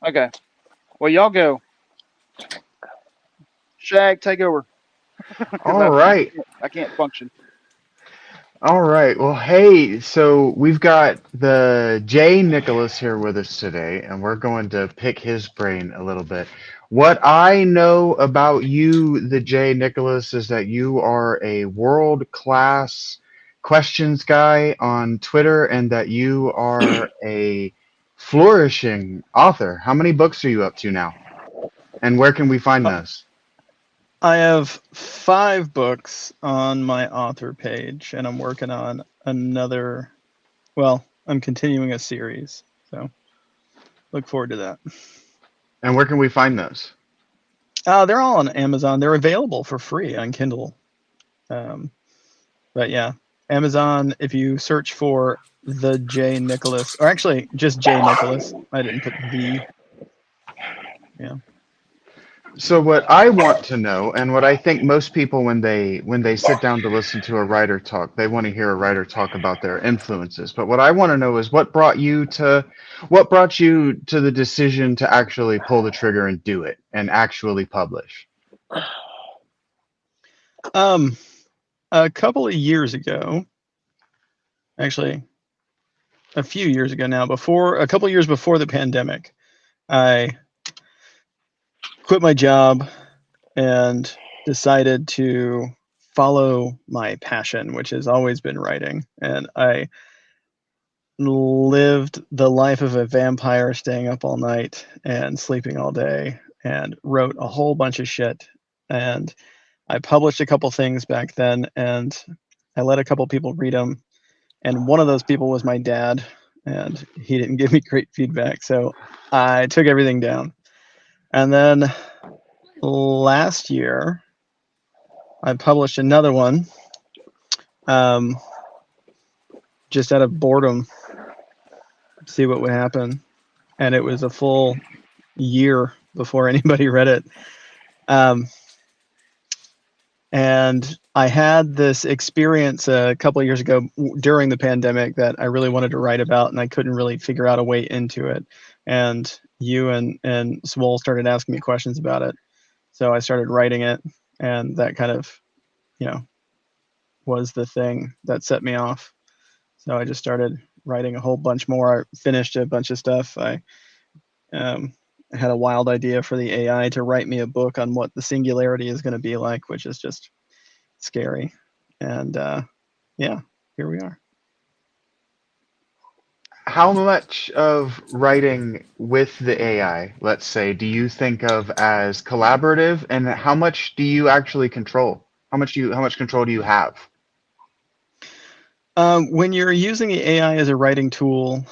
Okay. Well, y'all go. Shag, take over because All right. I can't function. All right. Well, hey, so we've got the Jay Nicholas here with us today, and we're going to pick his brain a little bit. What I know about you, the Jay Nicholas, is that you are a world-class questions guy on Twitter and that you are a flourishing author. How many books are you up to now? And where can we find those? I have 5 books on my author page, and I'm working on another. Well, I'm continuing a series, so look forward to that. And where can we find those? They're all on Amazon. They're available for free on Kindle. Um, but yeah, Amazon. If you search for the J Nicholas, or actually just J Nicholas, I didn't put the. Yeah. So what I want to know, and what I think most people when they sit down to listen to a writer talk, they want to hear a writer talk about their influences. But what I want to know is what brought you to the decision to actually pull the trigger and do it and actually publish. Um, a couple of years ago, actually, a few years ago now, before a couple of years before the pandemic, I quit my job and decided to follow my passion, which has always been writing. And I lived the life of a vampire, staying up all night and sleeping all day, and wrote a whole bunch of shit. And I published a couple things back then, and I let a couple people read them. And one of those people was my dad, and he didn't give me great feedback. So I took everything down. And then last year, I published another one, um, just out of boredom, see what would happen. And it was a full year before anybody read it. Um, and I had this experience a couple of years ago during the pandemic that I really wanted to write about, and I couldn't really figure out a way into it. And you and Swole started asking me questions about it, so I started writing it, and that kind of, you know, was the thing that set me off. So I just started writing a whole bunch more. I finished a bunch of stuff. Um, I had a wild idea for the AI to write me a book on what the singularity is going to be like, which is just scary. And yeah, here we are. How much of writing with the AI, let's say, do you think of as collaborative, and how much do you actually control? How much control do you have? When you're using the AI as a writing tool,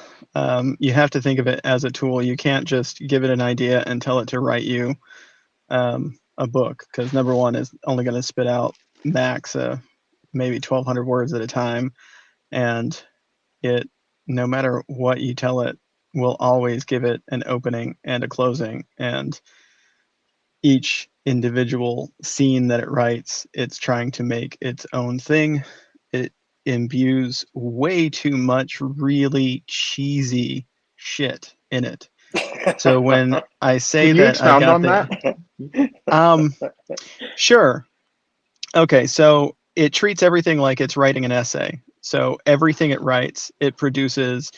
you have to think of it as a tool. You can't just give it an idea and tell it to write you a book, because number one is only going to spit out max maybe 1,200 words at a time, and it, no matter what you tell it, will always give it an opening and a closing, and each individual scene that it writes, it's trying to make its own thing. It imbues way too much really cheesy shit in it. So when I say Can you that I've expound got on the that? um sure. Okay, so it treats everything like it's writing an essay. So everything it writes, it produces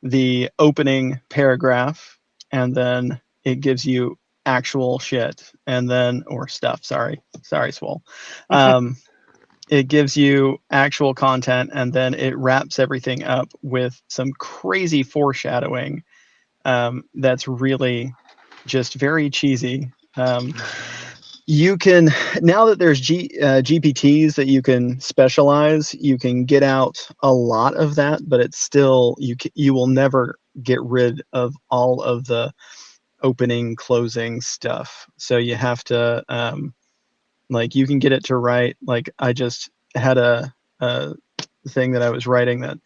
the opening paragraph, and then it gives you actual shit, and then, or stuff, sorry Swole. um, it gives you actual content, and then it wraps everything up with some crazy foreshadowing, that's really just very cheesy. You can, now that there's GPTs that you can specialize, you can get out a lot of that, but it's still, you will never get rid of all of the opening, closing stuff. So you have to, like, you can get it to write. Like, I just had a thing that I was writing that,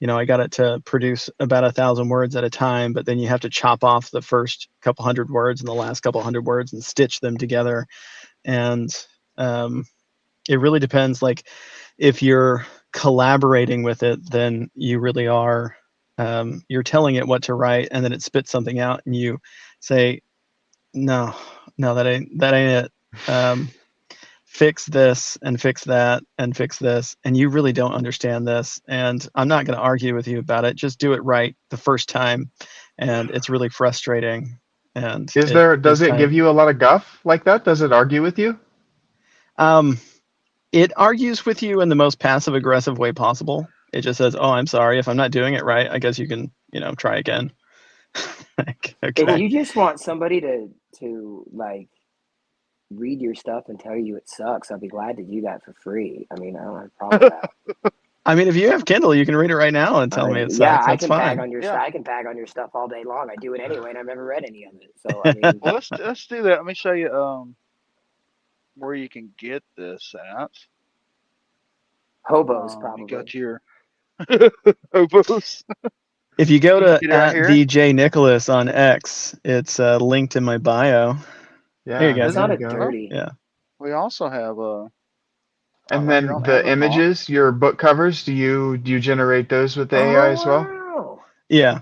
I got it to produce about 1,000 words at a time, but then you have to chop off the first couple hundred words and the last couple hundred words and stitch them together. And um, it really depends. Like, if you're collaborating with it, then you really are. you're telling it what to write, and then it spits something out, and you say, no, that ain't it. Fix this and fix that and fix this, and you really don't understand this, and I'm not going to argue with you about it. Just do it right the first time. And it's really frustrating. And Does it give you a lot of guff like that? Does it argue with you? It argues with you in the most passive aggressive way possible. It just says, oh, I'm sorry if I'm not doing it right. I guess you can, try again. Like, If okay. you just want somebody to like read your stuff and tell you it sucks, I'll be glad to do that for free. I mean, I don't have a problem with that. I mean, if you have Kindle, you can read it right now and tell me it Yeah, sucks. I That's can fine. bag on your Yeah. stuff. I can bag on your stuff all day long. I do it anyway, and I've never read any of it. So I mean, Well, let's do that. Let me show you where you can get this at. hobos You probably. got your hobos. If you go You can to get it right at here. the J Nicholas on X, it's linked in my bio. Yeah, Here you go. It's there not you a go. dirty. Yeah. We also have And right here then on the Amazon. images, your book covers, do you generate those with the AI as well? Wow. Yeah.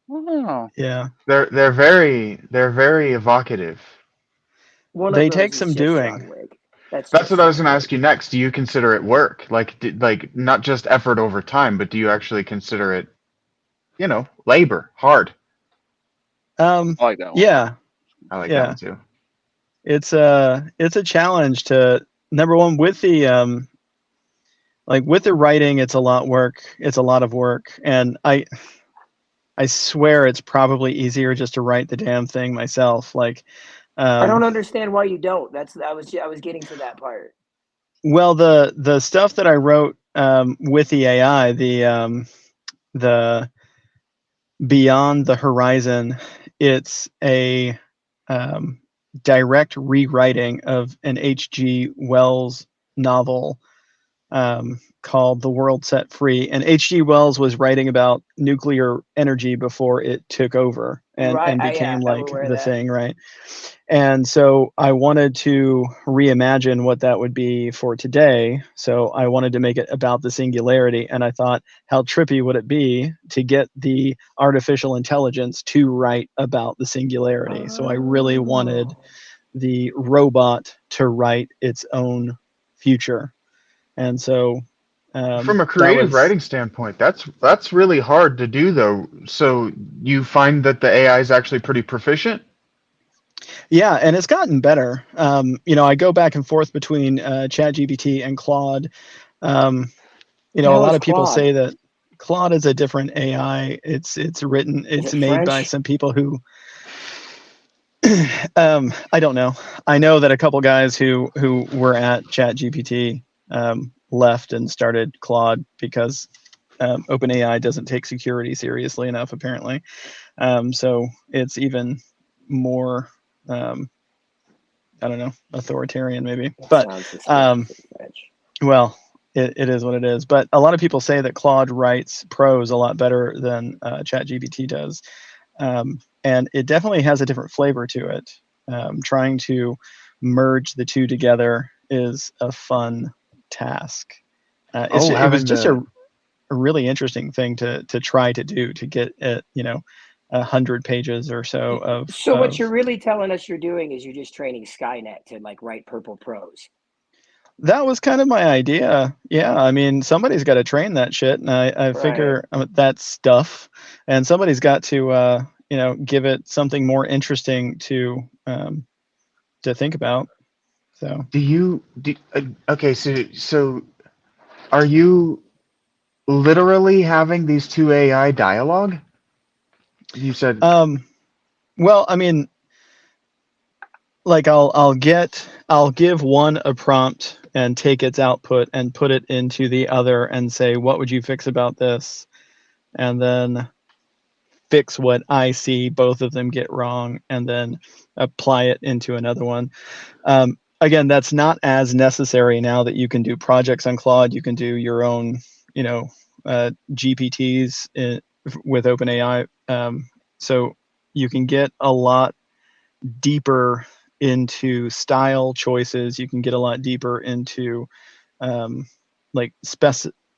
Wow. Yeah. They're very evocative. One They of take those some is just doing. John Wick. That's That's just what I was John going to Wick. ask you next. Do you consider it work? Like not just effort over time, but do you actually consider it, labor, hard? I like that one. Yeah. I like that Yeah. one too. It's a challenge to, number one, with the with the writing, it's a lot of work, and I swear it's probably easier just to write the damn thing myself. Like, I don't understand why you don't. I was getting to that part. well, the stuff that I wrote with the AI, the Beyond the Horizon, it's a direct rewriting of an H.G. Wells novel called The World Set Free. And H.G. Wells was writing about nuclear energy before it took over and Right. became I'm like aware of the that. thing, right? And so I wanted to reimagine what that would be for today. So I wanted to make it about the singularity. And I thought, how trippy would it be to get the artificial intelligence to write about the singularity? So I really wanted the robot to write its own future. And so From a that creative was, writing standpoint, that's really hard to do though. So you find that the AI is actually pretty proficient? yeah, and it's gotten better. I go back and forth between ChatGPT and Claude. A hell lot is of people Claude? say that Claude is a different AI. It's it made by French? some people who I don't know. I know that a couple guys who were at ChatGPT left and started Claude because OpenAI doesn't take security seriously enough, apparently. So it's even more, I don't know, authoritarian maybe. That But sounds suspiciously French. well, it is what it is. But a lot of people say that Claude writes prose a lot better than ChatGPT does. And it definitely has a different flavor to it. Trying to merge the two together is a fun task. It was just a really interesting thing to try to do, to get it, 100 pages or so of. So what you're really telling us you're doing is you're just training Skynet to like write purple prose. That was kind of my idea. Yeah, I mean, somebody's got to train that shit, and I figure that's stuff, and somebody's got to give it something more interesting to think about. So Okay, so are you literally having these two AI dialogue? You said well, I mean, like I'll give one a prompt and take its output and put it into the other and say, what would you fix about this? And then fix what I see both of them get wrong, and then apply it into another one. Again, that's not as necessary now that you can do projects on Claude. You can do your own, GPTs with OpenAI. So you can get a lot deeper into style choices. You can get a lot deeper into like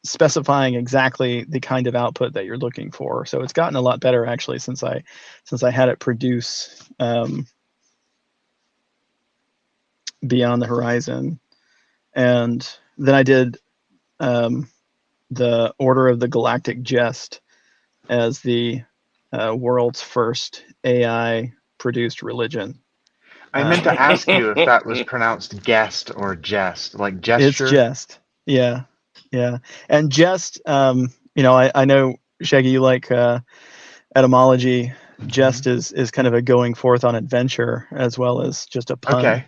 specifying exactly the kind of output that you're looking for. So it's gotten a lot better actually since I had it produce Beyond the Horizon, and then I did the Order of the Galactic Jest as the world's first AI produced religion. I meant to ask you if that was pronounced guest or jest, like It's gesture. Jest. Yeah. And Jest, I know, Shaggy, you like etymology. Jest is kind of a going forth on adventure as well as just a pun. Okay.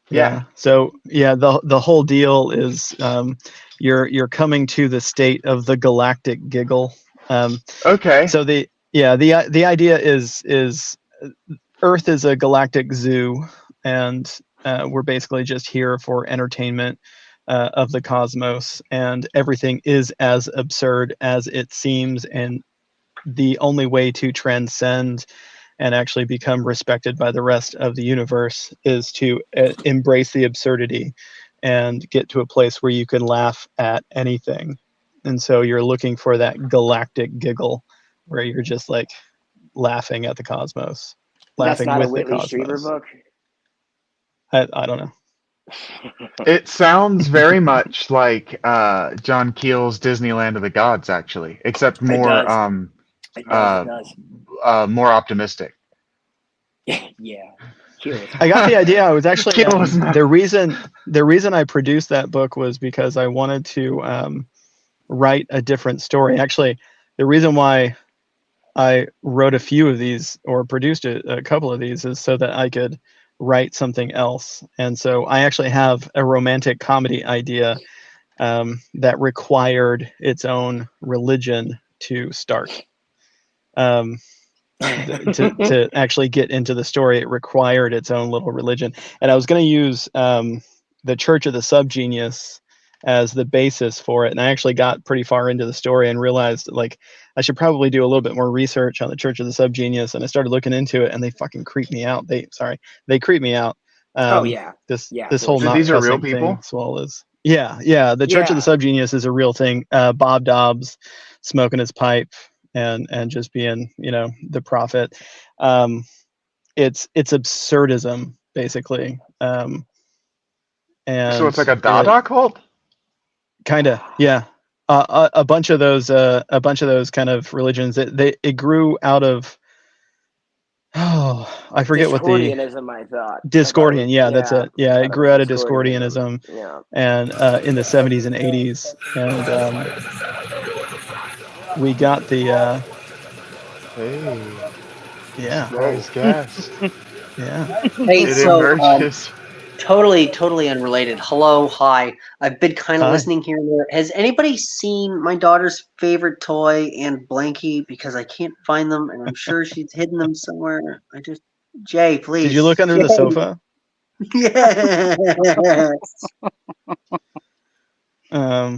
Yeah. So yeah, the whole deal is you're coming to the state of the galactic giggle. Okay. So the idea is Earth is a galactic zoo, and we're basically just here for entertainment of the cosmos, and everything is as absurd as it seems, and the only way to transcend and actually become respected by the rest of the universe is to embrace the absurdity and get to a place where you can laugh at anything. And so you're looking for that galactic giggle where you're just like laughing at the cosmos, That's laughing not a with the Whitley Strieber cosmos. book. I don't know. It sounds very much like John Keel's Disneyland of the Gods, actually, except more does. It does. more optimistic. Yeah. Keel was I got the idea. I was actually Keel was not. the reason I produced that book was because I wanted to write a different story. Actually, the reason why I wrote a few of these or produced a couple of these is so that I could write something else. And so I actually have a romantic comedy idea that required its own religion to start. To actually get into the story, it required its own little religion. And I was going to use the Church of the Subgenius as the basis for it. And I actually got pretty far into the story and realized like I should probably do a little bit more research on the Church of the Subgenius. And I started looking into it, and they fucking creep me out. They creep me out. Oh yeah. This For whole So not these are real cussing thing, people? as well as the Church of the Subgenius is a real thing. Bob Dobbs smoking his pipe and just being the prophet. It's absurdism basically, and So it's like a Dada cult? kind of, yeah. A bunch of those kind of religions, it grew out of, I forget what the Discordianism, I thought. Discordian, yeah, that's it. Yeah, it grew out of Discordianism. Discordianism, Yeah. and in the 70s and 80s, and we got the Hey, yeah, surprise guest. yeah. Hey, It so emerges. totally unrelated. Hello, hi. I've been kind of Hi. listening here and there. Has anybody seen my daughter's favorite toy and blankie? Because I can't find them, and I'm sure she's hidden them somewhere. Jay, please. Did you look under the sofa? Yes. Yeah,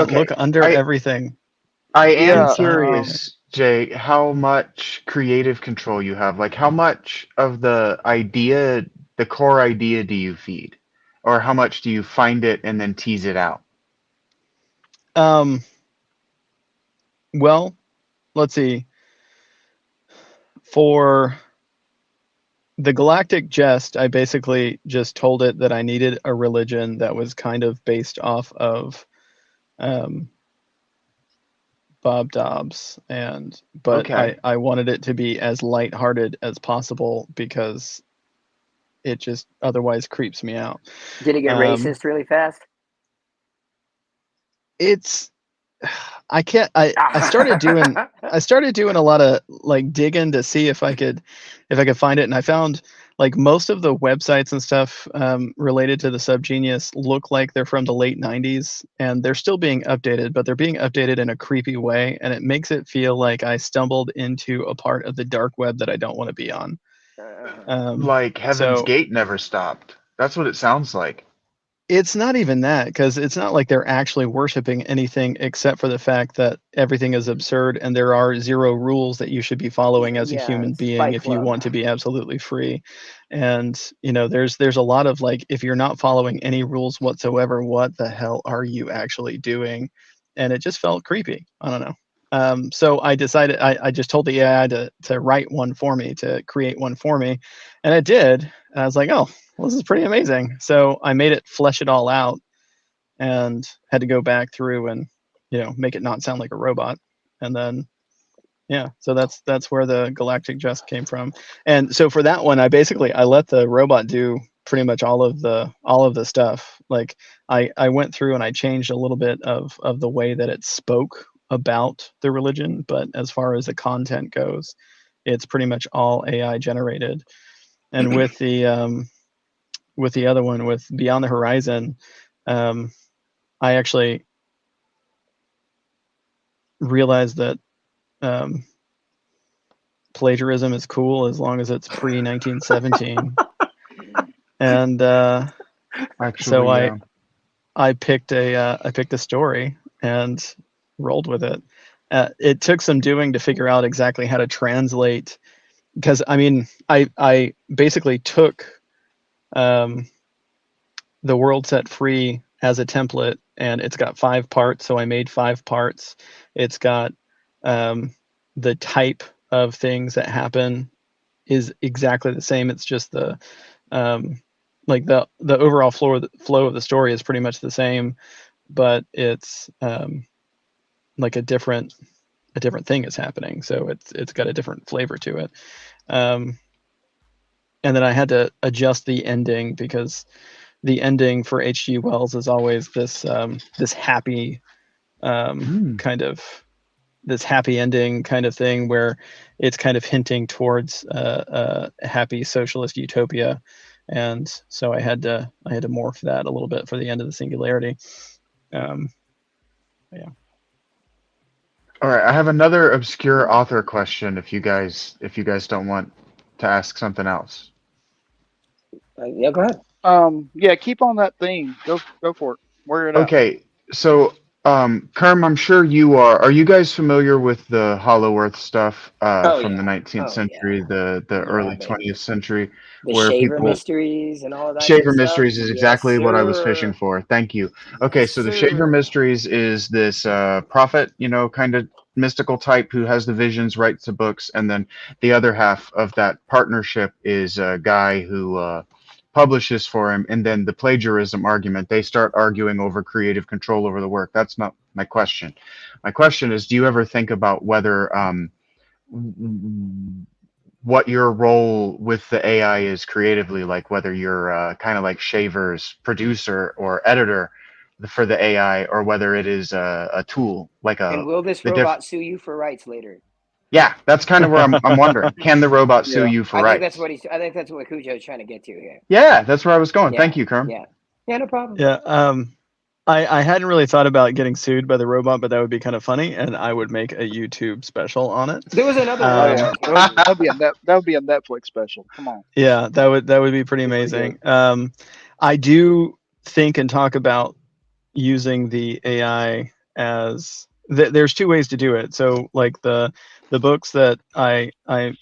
Okay. look under everything. I am Yeah, curious, Jay, how much creative control you have. Like, how much of the idea, the core idea, do you feed? Or how much do you find it and then tease it out? Well, let's see. For the Galactic Jest, I basically just told it that I needed a religion that was kind of based off of Bob Dobbs, but Okay. I wanted it to be as lighthearted as possible because it just otherwise creeps me out. Did it get racist really fast? It's I started doing a lot of like digging to see if I could find it, and I found like most of the websites and stuff related to the Subgenius look like they're from the late 90s, and they're still being updated, but they're being updated in a creepy way, and it makes it feel like I stumbled into a part of the dark web that I don't want to be on. Like Heaven's So Gate never stopped. That's what it sounds like. It's not even that, because it's not like they're actually worshiping anything except for the fact that everything is absurd and there are zero rules that you should be following as a Yeah, human it's being Fight if you Club. want to be absolutely free. And there's a lot of like, if you're not following any rules whatsoever, what the hell are you actually doing? And it just felt creepy. I don't know. So I decided I just told the AI to write one for me, to create one for me, and it did. And I was like, oh, well, this is pretty amazing. So I made it flesh it all out and had to go back through and make it not sound like a robot. And then yeah, so that's where the galactic jest came from. And so for that one, I let the robot do pretty much all of the stuff. Like I went through and I changed a little bit of the way that it spoke about the religion, but as far as the content goes, it's pretty much all AI generated. And with the other one, with Beyond the Horizon, I actually realized that um, plagiarism is cool as long as it's pre 1917, and so Actually, yeah. I picked a story and rolled with it. It took some doing to figure out exactly how to translate, because I mean I basically took um, the World Set Free as a template, and it's got 5 parts, so I made 5 parts. It's got um, the type of things that happen is exactly the same. It's just um, like the overall flow of the story is pretty much the same, but it's like a different thing is happening, so it's got a different flavor to it. Um, and then I had to adjust the ending, because the ending for H.G. Wells is always this happy kind of this happy ending kind of thing, where it's kind of hinting towards a happy socialist utopia. And so I had to morph that a little bit for the end of the Singularity. um, yeah. All right, I have another obscure author question if you guys don't want to ask something else. Yeah, go ahead. Yeah, keep on that theme. Go for it. Wear it out. Okay, so Kerm, I'm sure you are. Are you guys familiar with the Hollow Earth stuff Oh from the yeah. 19th Oh yeah. century, the Yeah, early baby. 20th century, The where Shaver people mysteries and all of that good Shaver stuff. Mysteries is Yes, exactly what I was fishing sir. for. Thank you. Yes, Okay, so the Shaver sir. Mysteries is this prophet, kind of mystical type who has the visions, writes the books, and then the other half of that partnership is a guy who publishes for him, and then the plagiarism argument. They start arguing over creative control over the work. That's not my question. My question is, do you ever think about whether what your role with the AI is creatively, like whether you're kind of like Shaver's producer or editor for the AI, or whether it is a tool, like And a will this the diff. robot sue you for rights later? Yeah, that's kind of where I'm wondering. Can the robot sue Yeah. you for I think that's rights? what he's. I think that's what Cujo's trying to get to here. Yeah, that's where I was going. Yeah. Thank you, Kerm. Yeah. Yeah. No problem. Yeah. I hadn't really thought about getting sued by the robot, but that would be kind of funny, and I would make a YouTube special on it. There was another one Oh that I yeah. was going to. That would be a Netflix special. Come on. Yeah, that would be pretty Be pretty good. amazing. I do think and talk about using the AI as there's 2 ways to do it. So like the books that I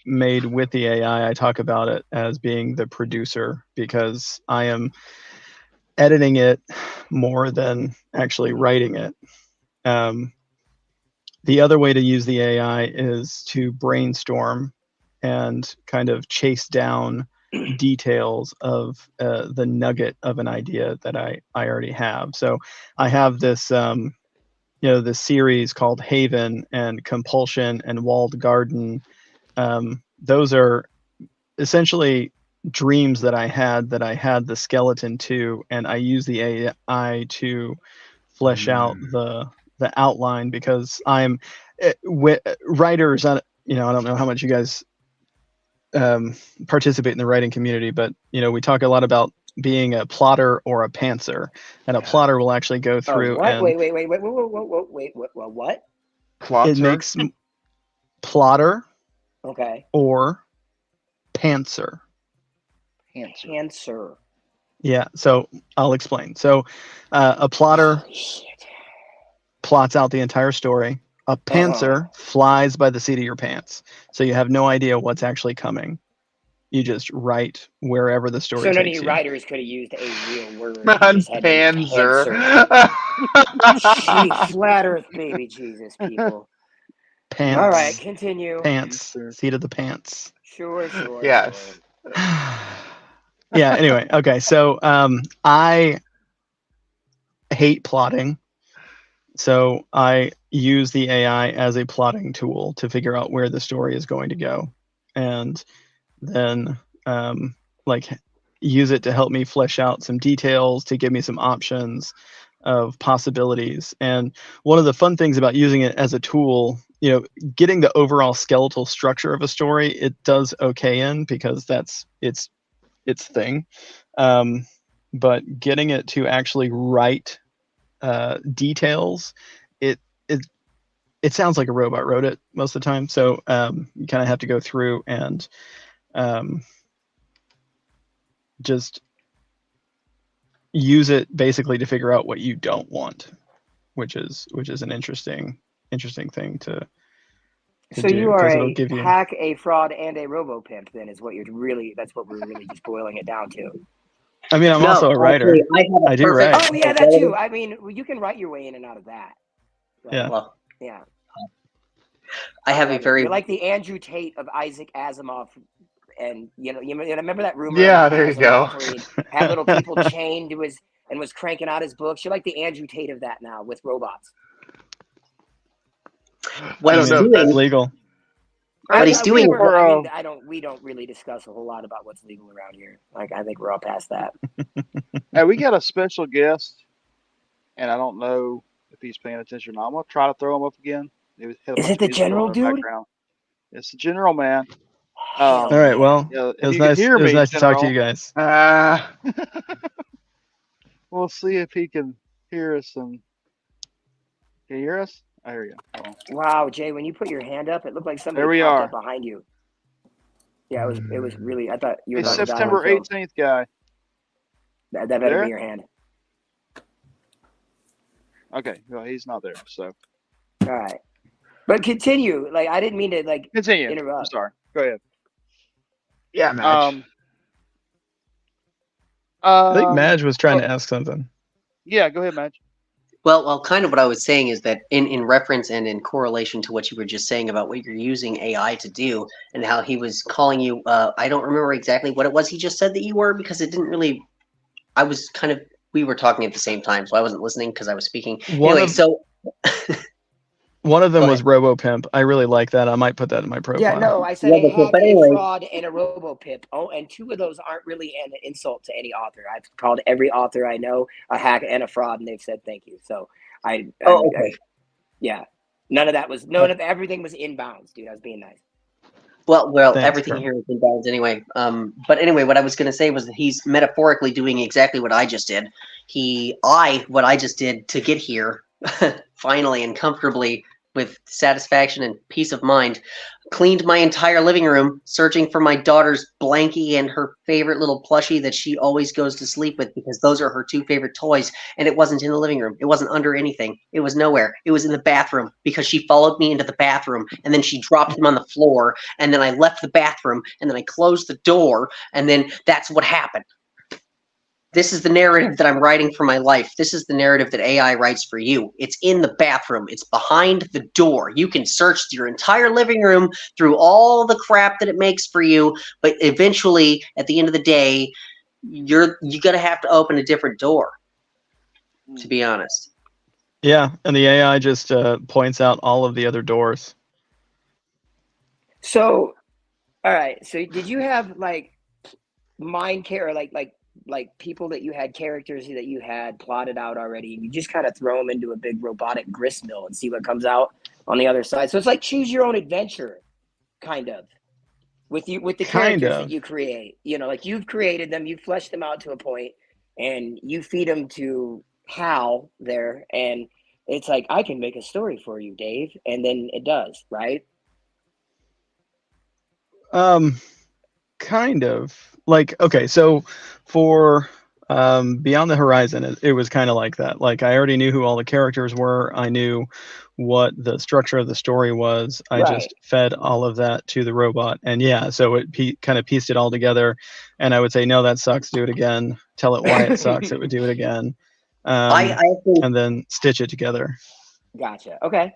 made with the AI, I talk about it as being the producer, because I am editing it more than actually writing it. Um, the other way to use the AI is to brainstorm and kind of chase down details of the nugget of an idea that I already have. So I have this series called Haven and Compulsion and Walled Garden. Those are essentially dreams that I had the skeleton to, and I use the AI to flesh out Mm. the outline, because I'm writers. I don't know how much you guys participate in the writing community, but we talk a lot about being a plotter or a pantser, and a Yeah. plotter will actually go Oh, through what? and Wait, what? it Plotter? makes plotter Okay. or pantser. Answer. Cancer. Yeah, so I'll explain. So a plotter Holy shit. plots out the entire story. A pantser flies by the seat of your pants. So you have no idea what's actually coming. You just write wherever the story So none of takes you you. writers could have used a real word. You Man, just had to use Panzer. pantser. Gee, flat Earth, baby Jesus, people. All right, Pants. continue. Pants. Answer. Seat of the pants. Sure, sure, sure. Yes. Yeah, anyway, okay. So I hate plotting. So I use the AI as a plotting tool to figure out where the story is going to go. And then like use it to help me flesh out some details, to give me some options of possibilities. And one of the fun things about using it as a tool, getting the overall skeletal structure of a story, it does okay in, because that's its thing. But getting it to actually write details, it it it sounds like a robot wrote it most of the time. So you kind of have to go through and um, just use it basically to figure out what you don't want, which is an interesting thing to So do, you are because it'll a give you. hack, a fraud, and a robo pimp. Then is what you're really. That's what we're really just boiling it down to. I mean, I'm No, also a actually, writer. I have a I do perfect write. Oh yeah, that too. ability. I mean, you can write your way in and out of that. Yeah. Like, Well, yeah, I have a love it. very You're like the Andrew Tate of Isaac Asimov, and you remember that rumor Yeah, about there you go. Asimov where he had little people chained to his and was cranking out his books. You're like the Andrew Tate of that now with robots. what I I don't he's know mean, if doing. that's. legal. I What think he's We doing it's is never. more. I mean, I don't. We don't really discuss a whole lot about what's legal around here. Like, I think we're all past that. Hey, we got a special guest, and I don't know if he's paying attention or not. I'm gonna try to throw him up again. He had a Is bunch it of the music going general on in the dude? background. It's the general man. Hell All right. yeah! Well, Yeah, it if was you can nice. hear It was me, nice to talk to General, you guys. Uh, we'll see if he can hear us. And can you hear us? Oh, here we go. Hold on. Wow, Jay, when you put your hand up, it looked like There somebody we popped up are. behind you. Yeah, it was really. I thought you were Hey, about to nice. die on September film. 18th guy. That You better be there? your hand. Okay. Well, he's not there. So All right, but continue. Like, I didn't mean to continue. I'm interrupt. sorry. Go ahead. yeah, match. Um. I think Madge was trying Oh, to ask something. yeah. Go ahead, Madge. Well, kind of what I was saying is that in reference and in correlation to what you were just saying about what you're using AI to do and how he was calling you, I don't remember exactly what it was he just said that you were, because it didn't really. I was kind of. We were talking at the same time, so I wasn't listening because I was speaking. One Anyway, of so them go was ahead. RoboPimp. I really like that. I might put that in my Yeah, profile. no, I said a Yeah, hack, but a anyway, fraud, and a robo pip. Oh, and two of those aren't really an insult to any author. I've called every author I know a hack and a fraud, and they've said thank you. So oh, okay. yeah, none of everything was inbounds, dude. I was being nice. Well, Thanks, everything bro. here is in balance anyway. But anyway, what I was going to say was that he's metaphorically doing exactly what I just did. What I just did to get here, finally and comfortably with satisfaction and peace of mind, cleaned my entire living room, searching for my daughter's blankie and her favorite little plushie that she always goes to sleep with because those are her two favorite toys. And it wasn't in the living room. It wasn't under anything. It was nowhere. It was in the bathroom because she followed me into the bathroom and then she dropped them on the floor. And then I left the bathroom and then I closed the door. And then that's what happened. This is the narrative that I'm writing for my life. This is the narrative that AI writes for you. It's in the bathroom. It's behind the door. You can search your entire living room through all the crap that it makes for you, but eventually, at the end of the day, you're gonna have to open a different door, to be honest. Yeah, and the AI just points out all of the other doors. So, all right. So, did you have like mind care, like people that you had characters that you had plotted out already, and you just kind of throw them into a big robotic grist mill and see what comes out on the other side? So it's like choose your own adventure, kind of. With the Kind characters that of. you create, like you've created them, you fleshed them out to a point, and you feed them to Hal there, and it's like I can make a story for you, Dave, and then it does, right? Kind of. Like, okay, so for Beyond the Horizon, it was kind of like that. Like I already knew who all the characters were. I knew what the structure of the story was. I Right. just fed all of that to the robot, and yeah, so it kind of pieced it all together. And I would say, no, that sucks. Do it again. Tell it why it sucks. It would do it again, I actually and then stitch it together. Gotcha. Okay.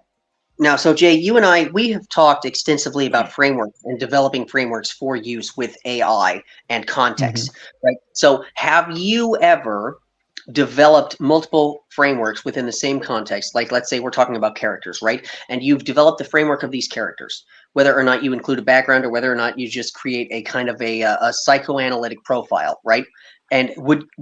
Now, so Jay, you and I, we have talked extensively about frameworks and developing frameworks for use with AI and context, right? So have you ever developed multiple frameworks within the same context? Like, let's say we're talking about characters, right? And you've developed the framework of these characters, whether or not you include a background or whether or not you just create a kind of a psychoanalytic profile, right? And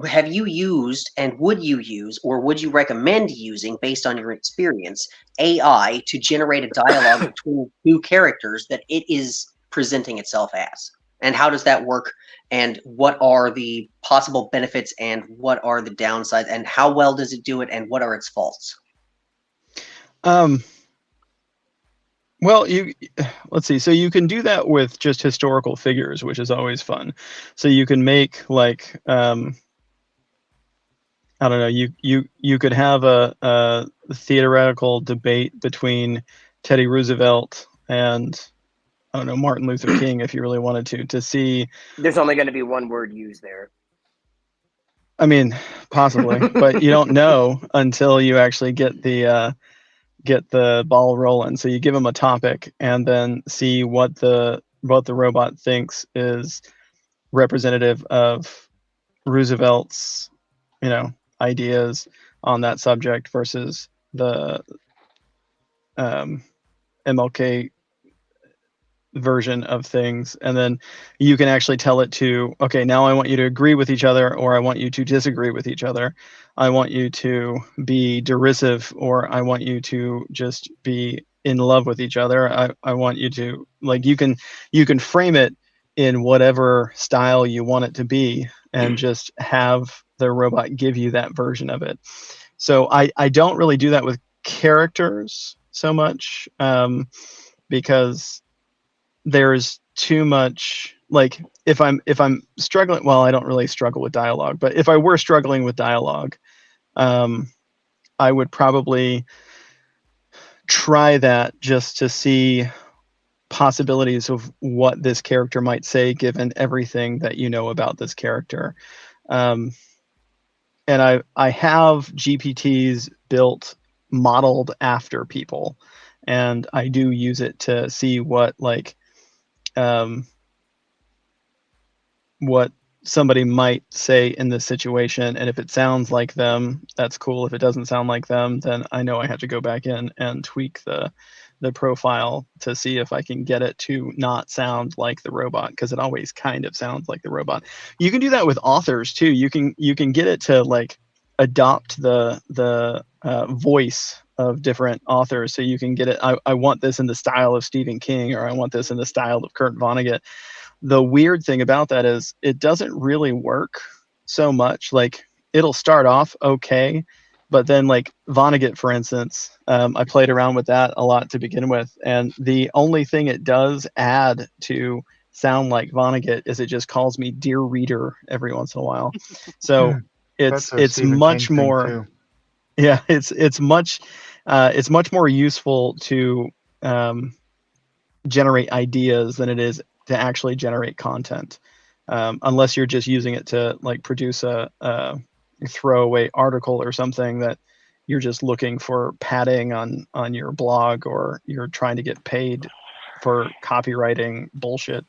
have you used and would you use or would you recommend using, based on your experience, AI to generate a dialogue between two characters that it is presenting itself as? And how does that work? And what are the possible benefits and what are the downsides? And how well does it do it? And what are its faults? Well, let's see. So you can do that with just historical figures, which is always fun. So you can make like I don't know. You could have a theoretical debate between Teddy Roosevelt and I don't know Martin Luther King if you really wanted to see. There's only going to be one word used there. I mean, possibly, but you don't know until you actually get the ball rolling. So you give them a topic and then see what the robot thinks is representative of Roosevelt's, ideas on that subject versus the MLK version of things. And then you can actually tell it to, okay, now I want you to agree with each other, or I want you to disagree with each other. I want you to be derisive, or I want you to just be in love with each other. I want you to, like, you can frame it in whatever style you want it to be and just have the robot give you that version of it. So I don't really do that with characters so much, because there's too much, like, if I'm struggling, well, I don't really struggle with dialogue, but if I were struggling with dialogue, I would probably try that just to see possibilities of what this character might say given everything that you know about this character. And I have GPTs built modeled after people, and I do use it to see what what somebody might say in this situation, and if it sounds like them, that's cool. If it doesn't sound like them, then I know I have to go back in and tweak the profile to see if I can get it to not sound like the robot, because it always kind of sounds like the robot. You can do that with authors too. You can get it to like adopt the voice of different authors. So you can get it, I want this in the style of Stephen King, or I want this in the style of Kurt Vonnegut. The weird thing about that is it doesn't really work so much. Like, it'll start off okay, but then, like Vonnegut, for instance, I played around with that a lot to begin with, and the only thing it does add to sound like Vonnegut is it just calls me dear reader every once in a while. So it's much more, yeah, it's much more useful to generate ideas than it is to actually generate content, unless you're just using it to like produce a throwaway article or something that you're just looking for padding on your blog, or you're trying to get paid for copywriting bullshit.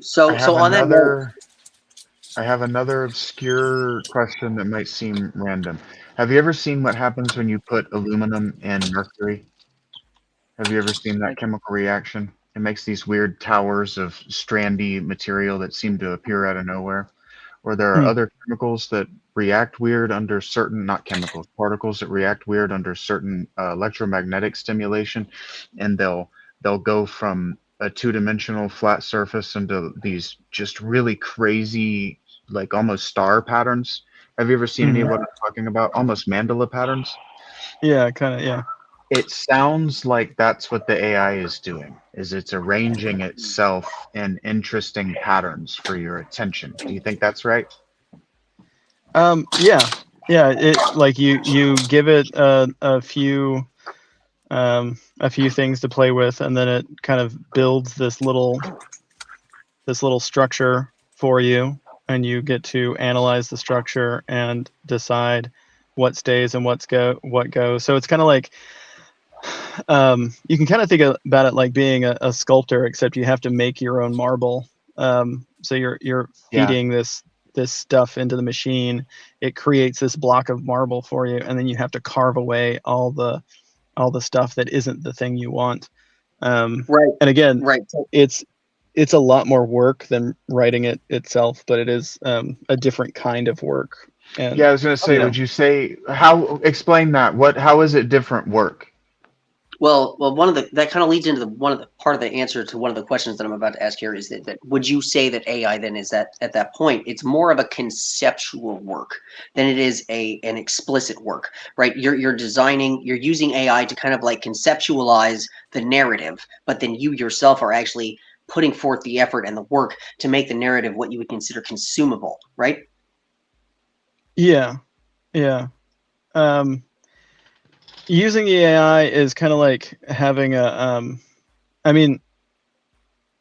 So on that note, I have another obscure question that might seem random. Have you ever seen what happens when you put aluminum and mercury? Have you ever seen that chemical reaction? It makes these weird towers of strandy material that seem to appear out of nowhere. Or there are other chemicals that react weird under certain, not chemicals, particles that react weird under certain electromagnetic stimulation, and they'll go from a two-dimensional flat surface into these just really crazy, like almost star patterns. Have you ever seen any of what I'm talking about? Almost mandala patterns? Yeah, kind of, yeah. It sounds like that's what the AI is doing, is it's arranging itself in interesting patterns for your attention. Do you think that's right? Yeah, yeah. It like you give it a few things to play with, and then it kind of builds this little structure for you, and you get to analyze the structure and decide what stays and what goes. So it's kind of like you can kind of think about it like being a sculptor, except you have to make your own marble. So you're Yeah. feeding this stuff into the machine. It creates this block of marble for you, and then you have to carve away all the stuff that isn't the thing you want. Right. And again, Right. So, it's a lot more work than writing it itself, but it is a different kind of work. And Yeah, I was going to say, you know, would you say explain that? How is it different work? well, that kind of leads into one of the part of the answer to one of the questions that I'm about to ask here is that would you say that AI then is that at that point it's more of a conceptual work than it is an explicit work, right? You're designing, you're using AI to kind of like conceptualize the narrative, but then you yourself are actually putting forth the effort and the work to make the narrative what you would consider consumable, right? yeah, yeah. Using the AI is kind of like having I mean,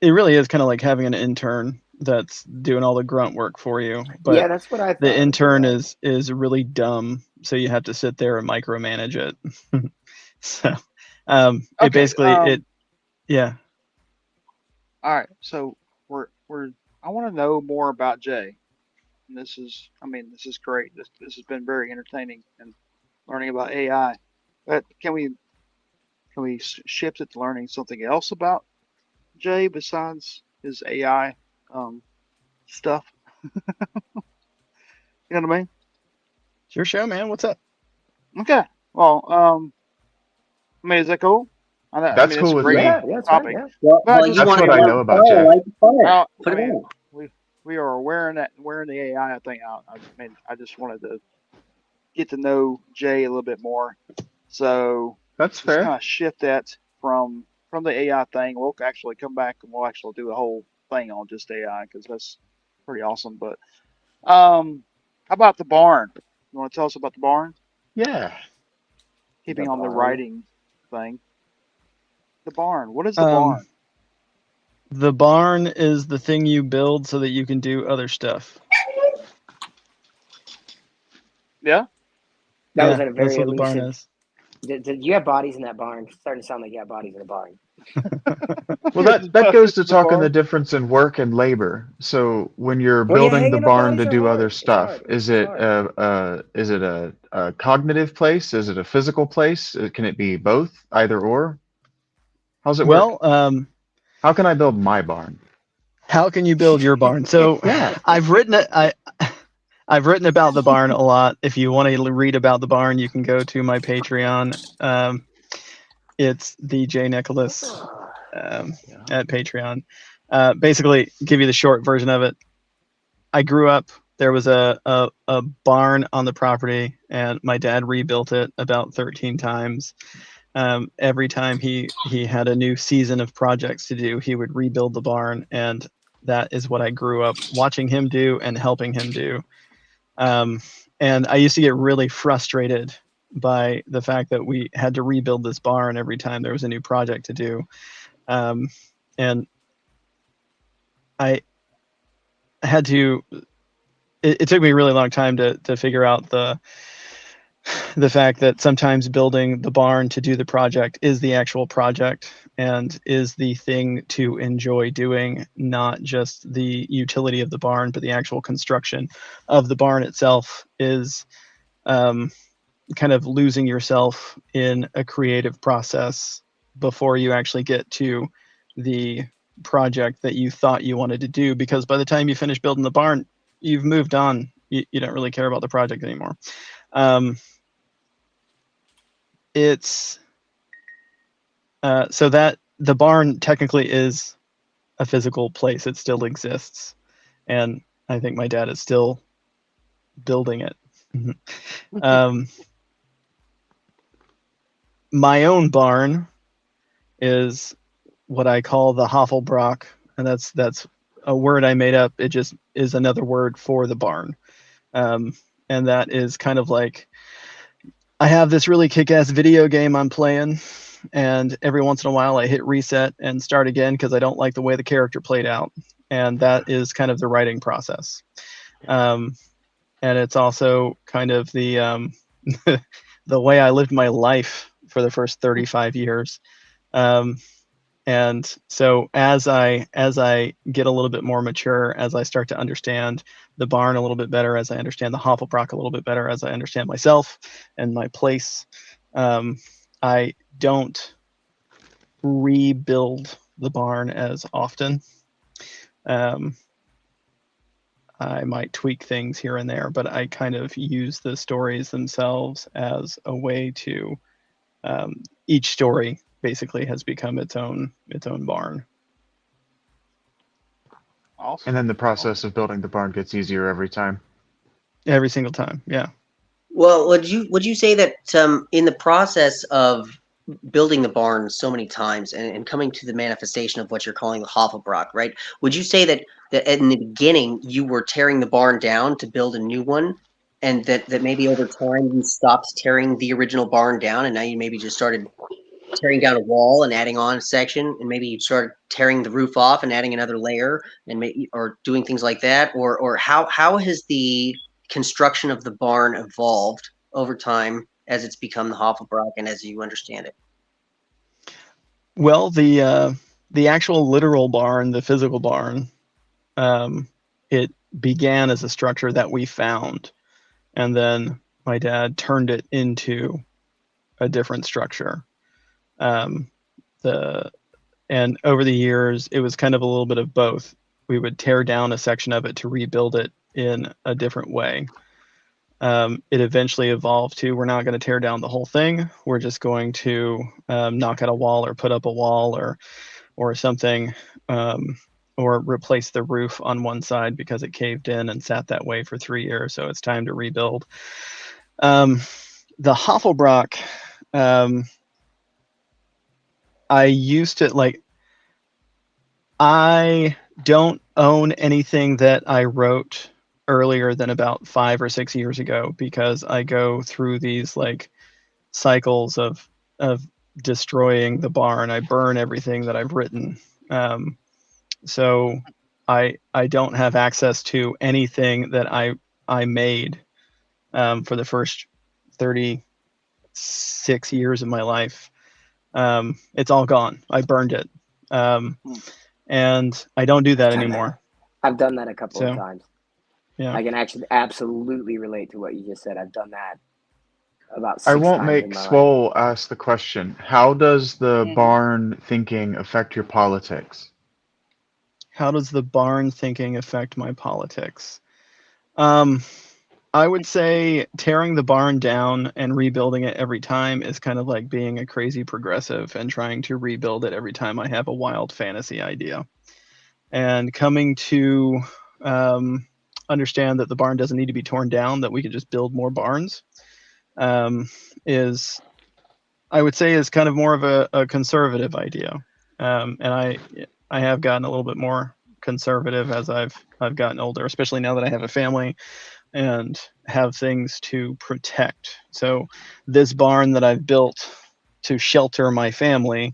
it really is kind of like having an intern that's doing all the grunt work for you, but Yeah, that's what I the thought. intern Yeah. is really dumb, so you have to sit there and micromanage it. So it Okay. basically it yeah. All right. So we're I want to know more about Jay. And this is, I mean, this is great. This has been very entertaining and learning about AI. But can we shift it to learning something else about Jay besides his AI um, stuff? You know what I mean? It's your show, man. What's up? Okay. Well, I mean, is that cool? I That's mean, it's cool a with great me. Yeah, yeah, it's fine. topic. Yeah. But Well, just you That's want what you I want know to about play? Jay. Like play it. well, Put I it mean, on. we are wearing the AI thing out. I mean, I just wanted to get to know Jay a little bit more. So That's just fair. kind of shift that from the AI thing. We'll actually come back and we'll actually do a whole thing on just AI because that's pretty awesome. But how about the barn? You want to tell us about the barn? Yeah. The Keeping on the barn. writing thing. The barn. What is the Um, barn? the barn is the thing you build so that you can do other stuff. Yeah. That was Yeah, a that's very what the barn elusive. is. Did you have bodies in that barn? It's starting to sound like you have bodies in a barn. Well, There's that goes bodies to in the talking the barn. difference in work and labor. So when you're Well, yeah, building the hanging up barn bodies to are do other hard. It's stuff, hard. is It's it hard. a cognitive place? Is it a physical place? Can it be both, either or? How's it work? Well, How can I build my barn? how can you build your barn? So Yeah. I've written it. I've written about the barn a lot. If you want to read about the barn, you can go to my Patreon. It's the J Nicholas um, Yeah. at Patreon. Basically, give you the short version of it. I grew up. There was a barn on the property, and my dad rebuilt it about 13 times. Every time he had a new season of projects to do, he would rebuild the barn, and that is what I grew up watching him do and helping him do. Um, and I used to get really frustrated by the fact that we had to rebuild this barn every time there was a new project to do. Um, and I had to, it took me a really long time to figure out the fact that sometimes building the barn to do the project is the actual project and is the thing to enjoy doing, not just the utility of the barn, but the actual construction of the barn itself is um, kind of losing yourself in a creative process before you actually get to the project that you thought you wanted to do, because by the time you finish building the barn, you've moved on. You don't really care about the project anymore. Um, it's so that the barn technically is a physical place. It still exists, and I think my dad is still building it. um, my own barn is what I call the Hoffelbrock, and that's a word I made up. It just is another word for the barn. Um, and that is kind of like I have this really kick-ass video game I'm playing, and every once in a while I hit reset and start again because I don't like the way the character played out, and that is kind of the writing process. And it's also kind of the the way I lived my life for the first 35 years. And so as I get a little bit more mature, as I start to understand the barn a little bit better, as I understand the Hovelbrock a little bit better, as I understand myself and my place, I don't rebuild the barn as often. I might tweak things here and there, but I kind of use the stories themselves as a way to each story basically has become its own barn. Awesome. And then the process of building the barn gets easier every time. Every single time, yeah. Well, would you say that in the process of building the barn so many times and coming to the manifestation of what you're calling the Hovelbrock, right? Would you say that in the beginning you were tearing the barn down to build a new one, and that maybe over time you stopped tearing the original barn down, and now you maybe just started tearing down a wall and adding on a section, and maybe you started tearing the roof off and adding another layer, and maybe or doing things like that, or how has the construction of the barn evolved over time as it's become the Hovelbrock and as you understand it? Well, the actual literal barn, the physical barn, it began as a structure that we found, and then my dad turned it into a different structure. And over the years, it was kind of a little bit of both. We would tear down a section of it to rebuild it in a different way. It eventually evolved to, we're not going to tear down the whole thing. We're just going to knock out a wall or put up a wall or something, or replace the roof on one side because it caved in and sat that way for 3 years. So it's time to rebuild. The Hovelbrock, I used to like, I don't own anything that I wrote earlier than about 5 or 6 years ago, because I go through these like cycles of destroying the barn. I burn everything that I've written. So I don't have access to anything that I made for the first 36 years of my life. It's all gone. I burned it. And I don't do that anymore. I've done that a couple of So, times. yeah. I can actually absolutely relate to what you just said. I've done that about I 6 won't times in make my life. Swole ask the question. How does the Mhm. barn thinking affect your politics? How does the barn thinking affect my politics? I would say tearing the barn down and rebuilding it every time is kind of like being a crazy progressive and trying to rebuild it every time I have a wild fantasy idea. And coming to understand that the barn doesn't need to be torn down, that we can just build more barns, is, I would say, is kind of more of a conservative idea. And I have gotten a little bit more conservative as I've gotten older, especially now that I have a family and have things to protect. So this barn that I've built to shelter my family,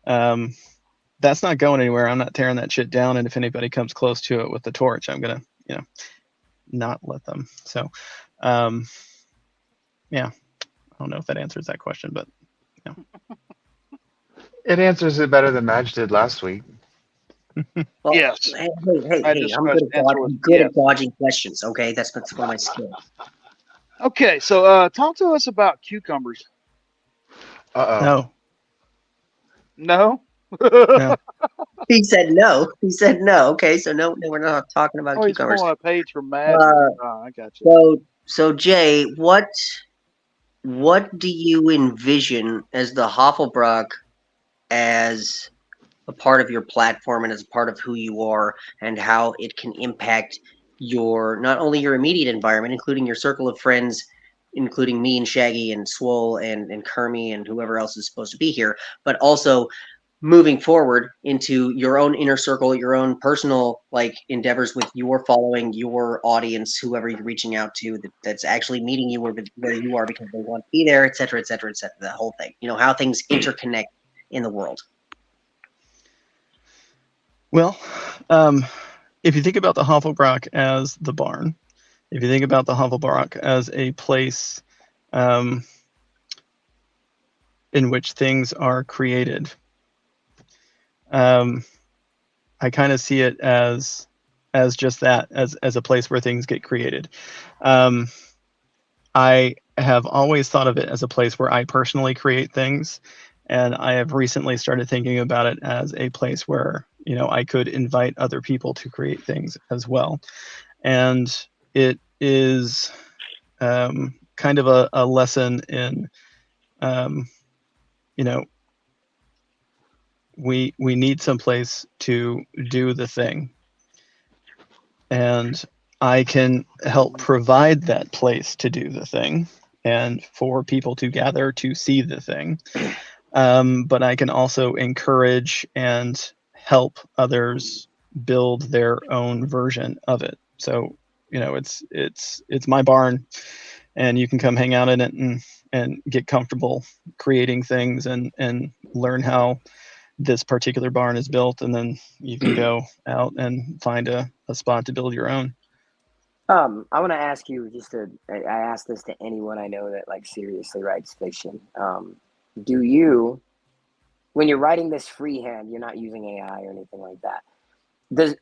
that's not going anywhere. I'm not tearing that shit down. And if anybody comes close to it with the torch, I'm gonna, not let them. So, yeah, I don't know if that answers that question, but It answers it better than Madge did last week. Well, Yes. I hey, I'm discussed answer with good yes. at dodging questions. Okay, that's one of my skills. Okay, so talk to us about cucumbers. Uh-oh. no, No? no. He said no. He said no. Okay, so no, we're not talking about Oh, he's cucumbers. pulling a page from Madge. Uh, I got you. so Jay, what do you envision as the Hovelbrock as a part of your platform and as a part of who you are, and how it can impact your not only your immediate environment, including your circle of friends, including me and Shaggy and Swole and Kermie and whoever else is supposed to be here, but also moving forward into your own inner circle, your own personal like endeavors with your following, your audience, whoever you're reaching out to that's actually meeting you where you are because they want to be there, et cetera, et cetera, et cetera. That whole thing, how things interconnect in the world. Well, if you think about the Hovelbrock as the barn, if you think about the Hovelbrock as a place in which things are created, I kind of see it as just that, as a place where things get created. I have always thought of it as a place where I personally create things, and I have recently started thinking about it as a place where I could invite other people to create things as well. And it is kind of a lesson in we need some place to do the thing, and I can help provide that place to do the thing and for people to gather to see the thing. But I can also encourage and help others build their own version of it. So it's my barn, and you can come hang out in it and get comfortable creating things and learn how this particular barn is built, and then you can go out and find a spot to build your own. I want to ask you I ask this to anyone I know that like seriously writes fiction. Do you, when you're writing this freehand, you're not using AI or anything like that.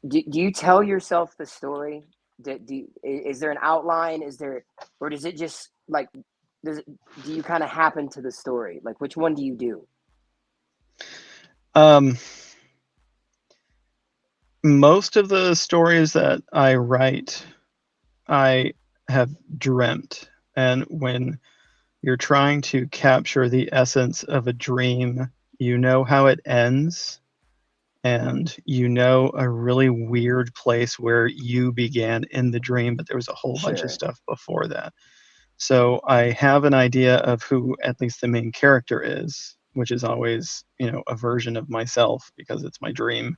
Do you tell yourself the story? Is there an outline? Or does it just like, do you kind of happen to the story? Like, which one do you do? Most of the stories that I write, I have dreamt. And when you're trying to capture the essence of a dream, you know how it ends, and a really weird place where you began in the dream, but there was a whole bunch of stuff before that. So I have an idea of who at least the main character is, which is always, a version of myself because it's my dream.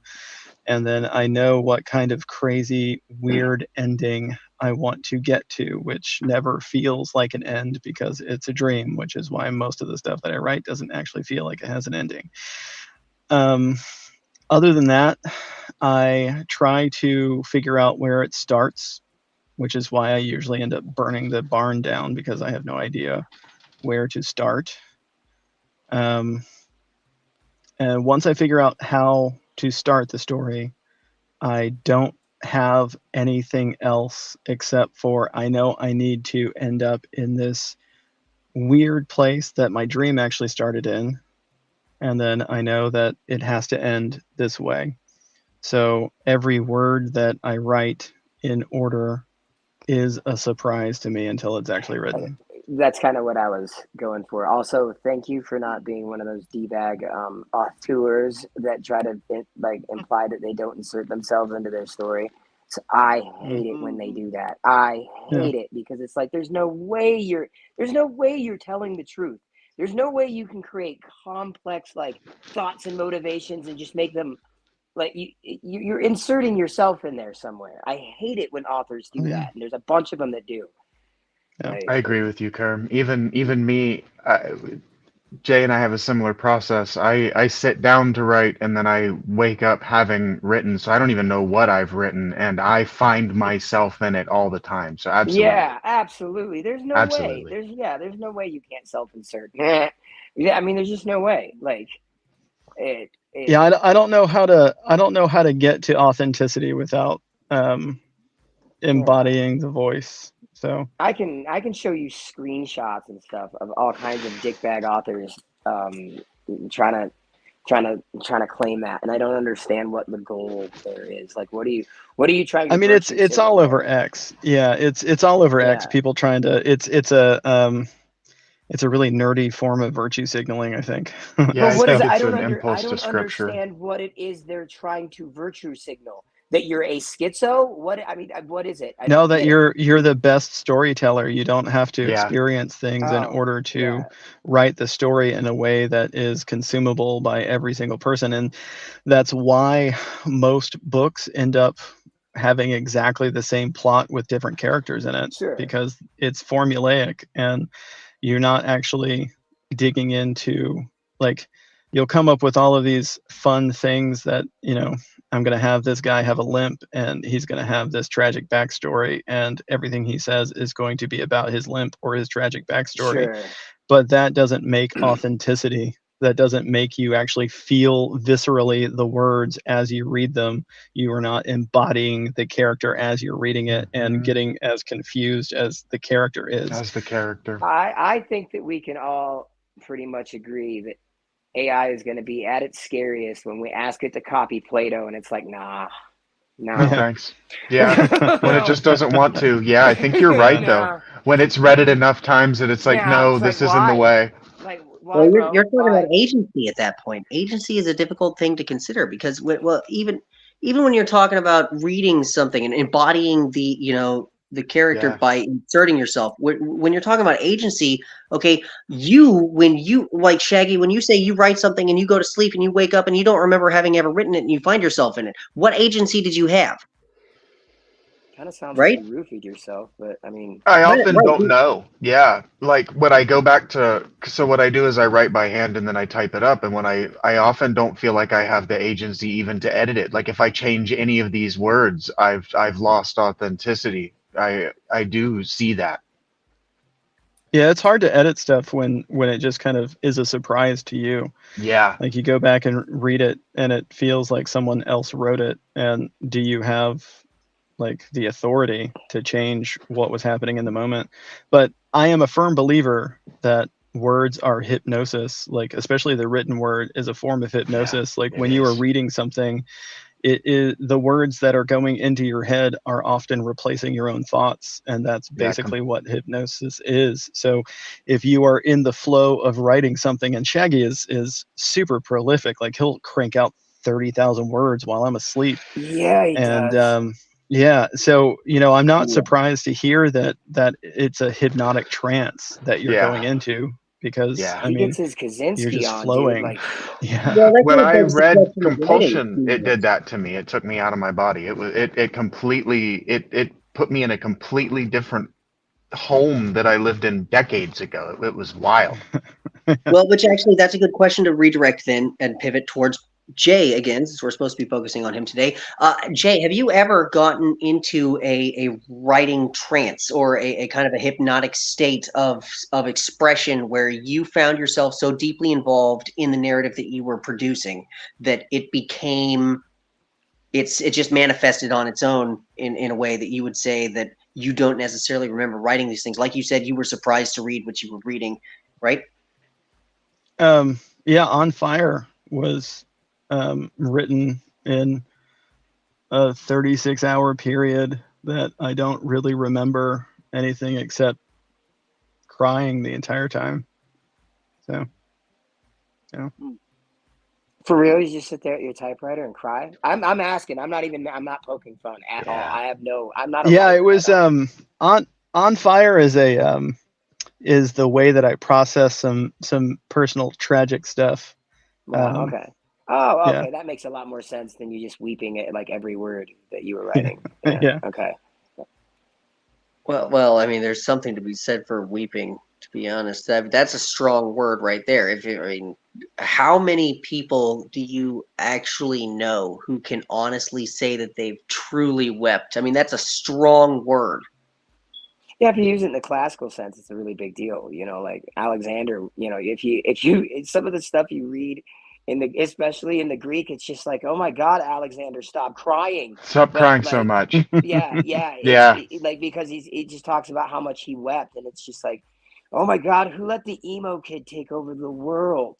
And then I know what kind of crazy, weird ending I want to get to, which never feels like an end because it's a dream, which is why most of the stuff that I write doesn't actually feel like it has an ending. Other than that, I try to figure out where it starts, which is why I usually end up burning the barn down because I have no idea where to start. And once I figure out how to start the story, I don't have anything else except for I know I need to end up in this weird place that my dream actually started in. And then I know that it has to end this way. So every word that I write in order is a surprise to me until it's actually written. That's kind of what I was going for. Also, thank you for not being one of those D-bag authors that try to imply that they don't insert themselves into their story. So I hate it when they do that. I hate it because it's like there's no way you're telling the truth. There's no way you can create complex thoughts and motivations and just make them you're inserting yourself in there somewhere. I hate it when authors do that, and there's a bunch of them that do. I agree with you, Kerm. Even me, Jay and I have a similar process. I sit down to write and then I wake up having written, so I don't even know what I've written, and I find myself in it all the time. So absolutely. Yeah, absolutely. There's no way. There's no way you can't self-insert. Yeah, I mean, there's just no way. Yeah, I don't know how to get to authenticity without embodying the voice. So I can show you screenshots and stuff of all kinds of dickbag authors trying to claim that, and I don't understand what the goal there is. Like, what are you trying to? I mean, it's all over X. Yeah, it's all over X. People trying to. It's a really nerdy form of virtue signaling, I think. Yeah, But what is it? it's I don't an impulse to scripture. understand what it is they're trying to virtue signal. that you're a schizo? What I mean, what is it? I No, don't that get it. you're the best storyteller. You don't have to Yeah. experience things in Oh, order to yeah, write the story in a way that is consumable by every single person. And that's why most books end up having exactly the same plot with different characters in it, sure. because it's formulaic and you're not actually digging into, like, you'll come up with all of these fun things that, I'm going to have this guy have a limp and he's going to have this tragic backstory, and everything he says is going to be about his limp or his tragic backstory. Sure. But that doesn't make authenticity. That doesn't make you actually feel viscerally the words as you read them. You are not embodying the character as you're reading it and Mhm. getting as confused as the character is. As the character. I think that we can all pretty much agree that AI is going to be at its scariest when we ask it to copy Plato, and it's like, nah, No no, Yeah. thanks. Yeah. When it no, just doesn't want to. Yeah, I think you're right though. no, When it's read it enough times that it's like, yeah. no, It's like, this isn't the why? way. Like, Well, why, you're bro? talking about Why? agency at that point. Agency is a difficult thing to consider because, well, even when you're talking about reading something and embodying the character Yeah. by inserting yourself, when you're talking about agency, okay, when you like Shaggy, when you say you write something and you go to sleep and you wake up and you don't remember having ever written it and you find yourself in it, what agency did you have, Kind of sounds like right? you roofied yourself, but I mean, I Right, often right. don't know. Yeah. Like when I go back to, so what I do is I write by hand and then I type it up. And when I often don't feel like I have the agency even to edit it. Like if I change any of these words, I've lost authenticity. I do see that. Yeah, it's hard to edit stuff when it just kind of is a surprise to you. Yeah. Like you go back and read it and it feels like someone else wrote it, and do you have like the authority to change what was happening in the moment? But I am a firm believer that words are hypnosis, like especially the written word is a form of Yeah, hypnosis. Like it when you are is. reading something, it is the words that are going into your head are often replacing your own thoughts, and that's Yeah. basically what hypnosis is. So if you are in the flow of writing something, and Shaggy is super prolific, like he'll crank out 30,000 words while I'm asleep. yeah, he And does. yeah, so I'm not Yeah. surprised to hear that it's a hypnotic trance that you're going Yeah. into, because Yeah. I He mean, gets his you're Kaczynski just on, dude. flowing. Like, Yeah. Well, that When kind of I begs the read question of writing Compulsion, too, it though. did that to me. It took me out of my body. It completely it put me in a completely different home that I lived in decades ago. It was wild. Well, which actually, that's a good question to redirect then and pivot towards Jay again, since we're supposed to be focusing on him today. Jay, have you ever gotten into a writing trance or a kind of a hypnotic state of expression where you found yourself so deeply involved in the narrative that you were producing that it became it just manifested on its own in a way that you would say that you don't necessarily remember writing these things? Like you said, you were surprised to read what you were reading, right? Yeah, On Fire was written in a 36-hour period that I don't really remember anything except crying the entire time. So, yeah. for real, you just sit there at your typewriter and cry? I'm asking. I'm not poking fun at all. Yeah. I'm not a Yeah, it writer at was all. On Fire is the way that I process some personal tragic stuff. Wow. Um, Okay. Oh, yeah. okay. That makes a lot more sense than you just weeping at like every word that you were writing. Yeah. Yeah. Okay. Well, I mean, there's something to be said for weeping. To be honest, that's a strong word right there. I mean, how many people do you actually know who can honestly say that they've truly wept? I mean, that's a strong word. Yeah, if you use it in the classical sense, it's a really big deal. Like Alexander. If you some of the stuff you read especially in the Greek, it's just like, oh my God, Alexander, stop crying. Stop But crying so like, much. yeah, Yeah. like because he just talks about how much he wept, and it's just like, oh my God, who let the emo kid take over the world?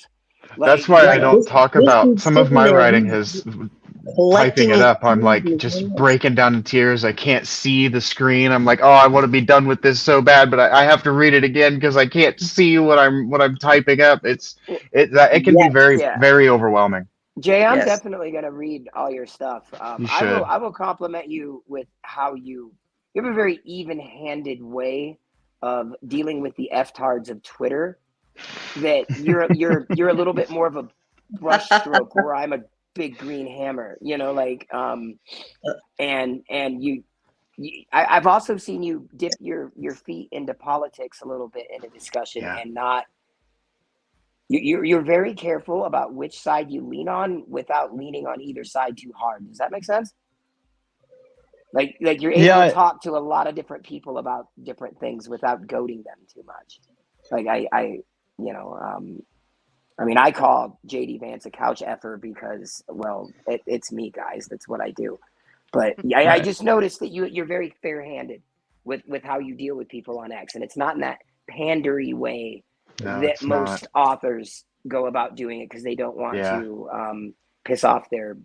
Like, That's why I Right. don't This talk this about dude's some of sitting my there, writing he's has typing collecting it his up. I'm tears like in his just hands. breaking down in tears. I can't see the screen. I'm like, oh, I want to be done with this so bad, but I have to read it again because I can't see what I'm typing up. It can be Yes. very yeah, very overwhelming. Jay, I'm Yes. definitely gonna read all your stuff. You I will. should. I will compliment you with how you have a very even-handed way of dealing with the F-tards of Twitter. That you're a little bit more of a brushstroke, where I'm a big green hammer. And I've also seen you dip your feet into politics a little bit in a discussion, Yeah. and not you're very careful about which side you lean on without leaning on either side too hard. Does that make sense? Like you're able to Yeah, talk to a lot of different people about different things without goading them too much. Like you know, I mean, I call JD Vance a couch effer because, well, it's me, guys. That's what I do. But I right. just noticed that you're very fair-handed with how you deal with people on X, and it's not in that pandery way No, that it's not. most authors go about doing it, because they don't want Yeah. to piss off their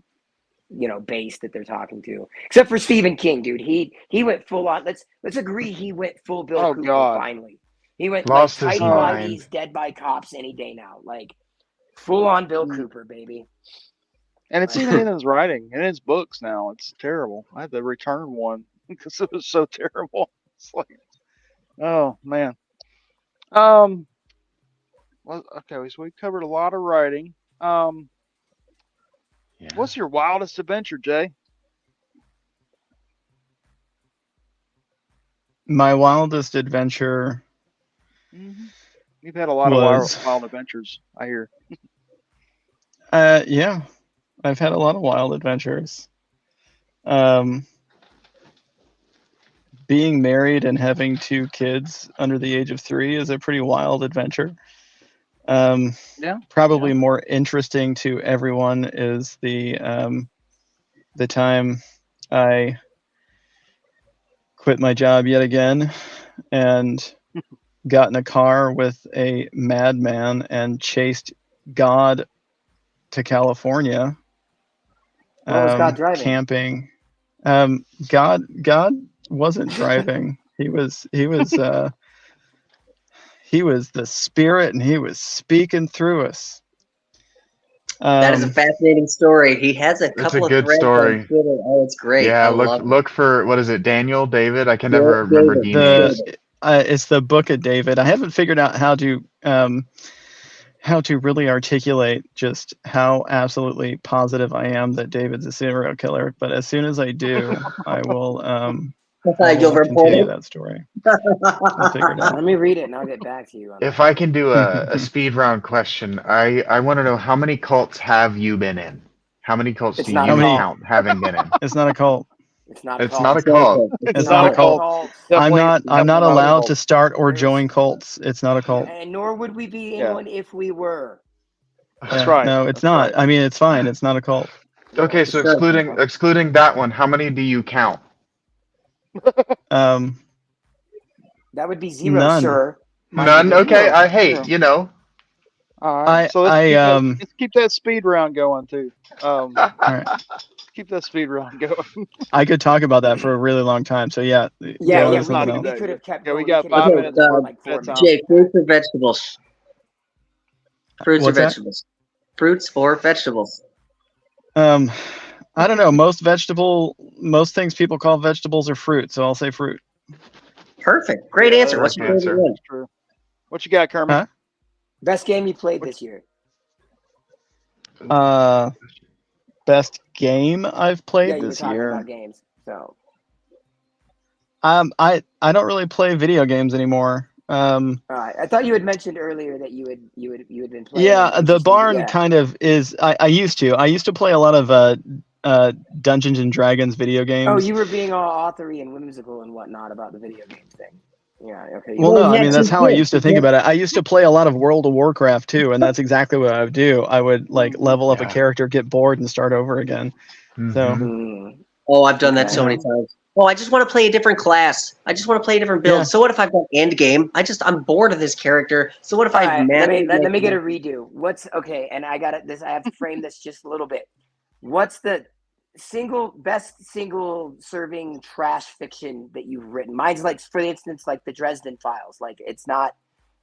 base that they're talking to. Except for Stephen King, dude. He went full on. Let's agree he went full Bill Oh Cooper God. finally. He went like Lost his tidy Oh, mind. whities, dead by cops any day now. Like full on Bill mm. Cooper, baby. And it's even in his writing and his books now. It's terrible. I had to return one because it was so terrible. It's like, oh man. Um. Well, okay. So we covered a lot of writing. Yeah. What's your wildest adventure, Jay? My wildest adventure Hmm. You've had a lot of was, wild adventures, I hear. yeah, I've had a lot of wild adventures. Um, being married and having 2 kids under the age of 3 is a pretty wild adventure. Um, Yeah. Yeah. probably more interesting to everyone is the time I quit my job yet again and got in a car with a madman and chased God to California, What was God driving? camping. God wasn't driving. He was the spirit, and he was speaking through us. That is a fascinating story. He has a It's a couple of good threads on story. Twitter. Oh, it's great. I Yeah, love it. look for what is it, Daniel, David? I can never remember David. the the names. it's the Book of David. I haven't figured out how to really articulate just how absolutely positive I am that David's a serial killer. But as soon as I do, I You'll will report continue it. that story. I'll figure it out. Let me read it, and I'll get back to you on If that. I can do a speed round question, I want to know, how many cults have you been in? How many cults It's do not a How you many? cult. count having been in? It's not a cult. It's not a It's not a cult. It's not a cult. cult. It's It's It's not not a a Not a cult. cult. cult. Definitely, I'm not definitely not a allowed to cult. start or There's join cults. It's not a cult. and nor would we be in Yeah, one if we were. that's Yeah, right. no, it's That's not. right. I mean, it's fine. It's not a cult. Okay, so It's not a cult. excluding that one, how many do you count? Um, That would be zero, none. sir. Mind you, None. but Okay, Zero. I hey, Zero. you know. All right. I So I let's keep that speed round going too. all right. Keep that speed round going. I could talk about that for a really long time. So yeah, yeah, go on Yeah, to yeah, let's we something not could do else. we that. could have kept Yeah, we going. We got could have five kept Okay, minutes going for before like 4 minutes. bedtime. Jay, fruits or vegetables? Fruits or What's that? vegetables? Fruits or vegetables? Um, I don't know. Most things people call vegetables are fruit, so I'll say fruit. Perfect. Great Yeah, answer. that's What's your Correct true. favorite answer. one? That's true. What you got, Kermit? Huh? Best game you played What? this year? Uh, best game I've Yeah, played you were this talking year. about games. So I don't really play video games anymore. I thought you had mentioned earlier that you had been playing an Yeah, the interesting. barn Yeah. kind of is. I used to play a lot of Dungeons and Dragons video Oh, games. you were being all authory and whimsical and whatnot about the video game thing. Yeah. Okay. Well, You no, Well, I you had mean two that's how I kids. used to think about it. I used to play a lot of World of Warcraft too, and that's exactly what I would do. I would like Hmm. level up a Yeah. character, get bored, and start over again. So Mm-hmm. Oh, I've done that Okay. so many yeah, times. Oh, I just want to play a different class. I just want to play a different build. yeah. So what if I've got end game? I'm bored of this character. So what if All I've right. Let me mastered let, like let me get a redo. What's okay? And I got it. This I have to frame this just a little bit. What's the best single serving trash fiction that you've written? Mine's like, for instance, like the Dresden Files. Like it's not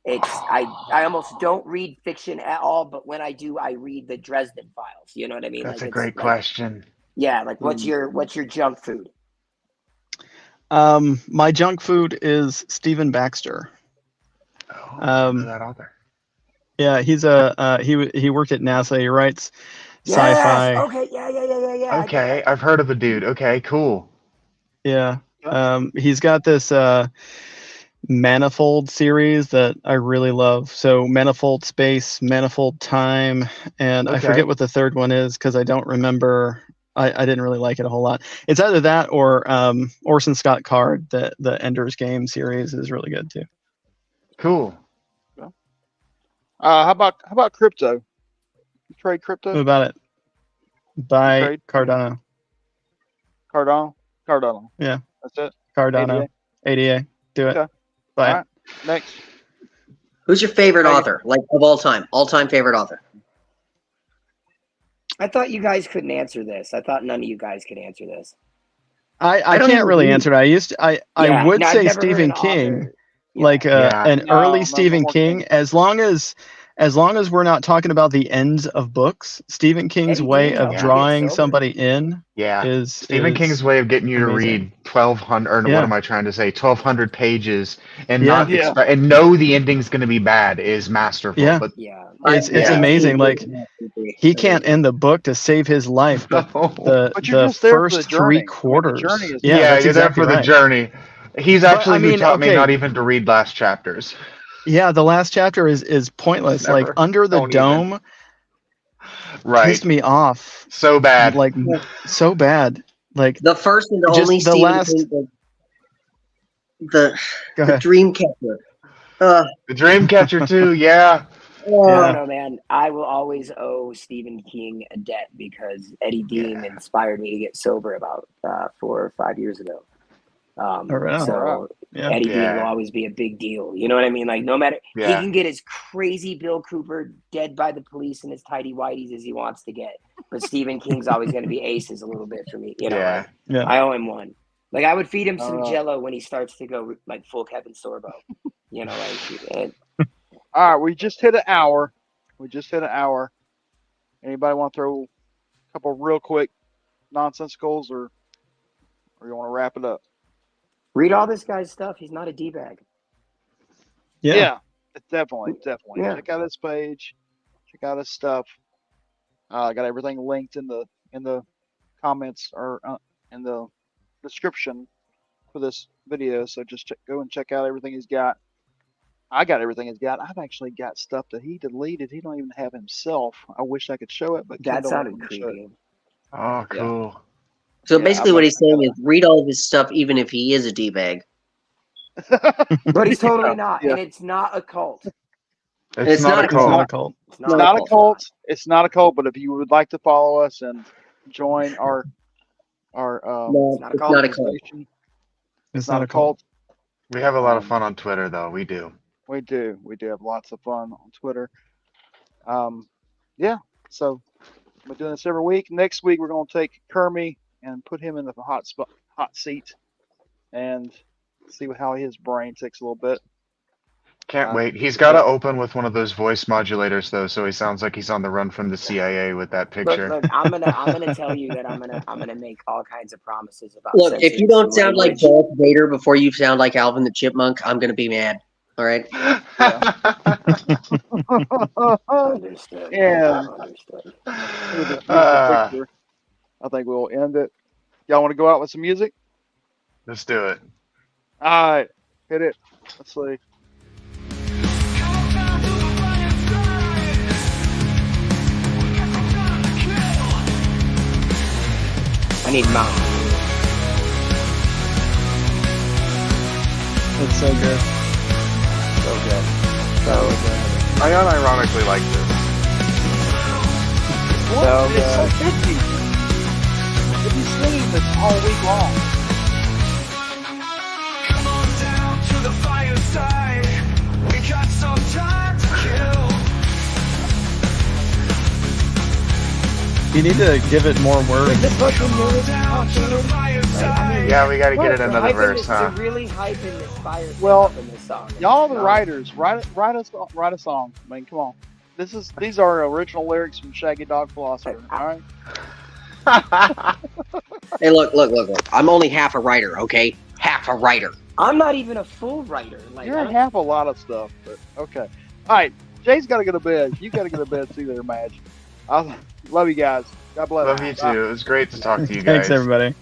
I almost don't read fiction at all, but when I do, I read the Dresden Files. You know what I mean? That's Like a it's great like, question. yeah, like what's your junk food? My junk food is Stephen Baxter. Oh, I know Um, that author. yeah, he worked at NASA. He writes Yes. sci-fi. Okay. Yeah. Okay, I've heard of the dude. Okay, cool. Yeah. He's got this Manifold series that I really love. So Manifold Space, Manifold Time, and I forget Okay. what the third one is because I don't remember. I didn't really like it a whole lot. It's either that or Orson Scott Card, the Ender's Game series is really good too. Cool. How about crypto? You trade What crypto? about it? By trade? Cardano. Cardano. Yeah. That's it. Cardano. ADA. Do it. Okay. Buy All it. right. Next. Who's your favorite Megan. author, like of all time? All-time favorite author. I thought you guys couldn't answer this. I thought none of you guys could answer this. I don't can't even really read. answer it. I Yeah, would no, I've say never heard Stephen an King, author- yeah. like Yeah. an No, early no Stephen more King. King. As long as we're not talking about the ends of books, Stephen King's Eddie way Dean of helped me get drawing sober. somebody in Yeah. is Stephen King's way of getting you amazing. to read 1,200, or Yeah. what am I trying to say? 1,200 pages and Yeah. not Yeah. and know the ending's going to be bad is masterful. Yeah. But Yeah. It's Yeah. amazing. Like he can't end the book to save his life, but No. But you're the just there for the first journey. three quarters. The journey is Yeah, that's you're there exactly for the right. journey. He's But, actually I mean, who taught me okay. not even to read last chapters. Yeah, the last chapter is pointless. Like Never. Under the Don't even. Dome Right. pissed me off. So bad. Like so bad. Like The first and the Just only the Stephen last- King, go the ahead. Dreamcatcher. The Dreamcatcher too, yeah. Yeah. No, man. I will always owe Stephen King a debt because Eddie Dean inspired me to get sober about 4 or 5 years ago. right on. So Yeah. Eddie Dean Yeah. will always be a big deal. You know what I mean? Like no matter he Yeah. can get as crazy Bill Cooper dead by the police and his tidy whities as he wants to get, but Stephen King's always going to be aces a little bit for me. You know, Yeah. like, Yeah. I owe him one. Like I would feed him some Oh. Jello when he starts to go like full Kevin Sorbo. You know, like All right. We just hit an hour. Anybody want to throw a couple real quick nonsensicals, or you want to wrap it up? read all this guy's stuff. He's not a d-bag. Yeah. Definitely. Yeah. Check out his page. Check out his stuff. I got everything linked in the comments or in the description for this video. So just go and check out everything he's got. I got everything he's got. I've actually got stuff that he deleted. He don't even have himself. I wish I could show it, but That Kindle won't sounded let me show it. creepy. Oh, cool. So Yeah, basically, I'm what not- he's saying is read all of his stuff, even if he is a d-bag. But he's totally not, Yeah. and it's not a cult. It's not not a It's not cult. a cult. It's It's not a cult. It's not a cult. But if you would like to follow us and join our No, not a it's cult. not a cult. organization, It's not a cult. We have a lot of fun on Twitter, though. We do. We do have lots of fun on Twitter. Yeah. So we're doing this every week. Next week we're going to take Kermie and put him in the hot seat, and see how his brain ticks a little bit. Can't wait. He's got to open with one of those voice modulators, though, so he sounds like he's on the run from the CIA with that picture. Look, I'm gonna tell you that I'm gonna make all kinds of promises about. Look, if you censoring don't some sound like language. Darth Vader before you sound like Alvin the Chipmunk, I'm gonna be mad. All right. Understood. And Understood. with this beautiful picture, I think we'll end it. Y'all want to go out with some music? Let's do it. All right, hit it. Let's see. I need mountain. It's so good. So good. So good. I unironically like this. What? It's so catchy. If you sing this all week long. Come on down to the fireside. We got some time to kill. You need to give it more words. The fucking Come on music. down to the fireside. Yeah, we got to get it They're another hyping verse, this, huh? They're really hyping this fire thing Well, up in this song. Y'all the No. writers, write a song. I mean, come on. These are original lyrics from Shaggy Dog Philosopher. All right. Hey, look. I'm only half a writer, okay? Half a writer. I'm not even a full writer. Like, You're half a lot of stuff, but okay. All right. Jay's got to go to bed. You got to go to bed too, there, Madge. I love you guys. God bless. Love you Bye. too. It was great to talk to you guys. Thanks, everybody.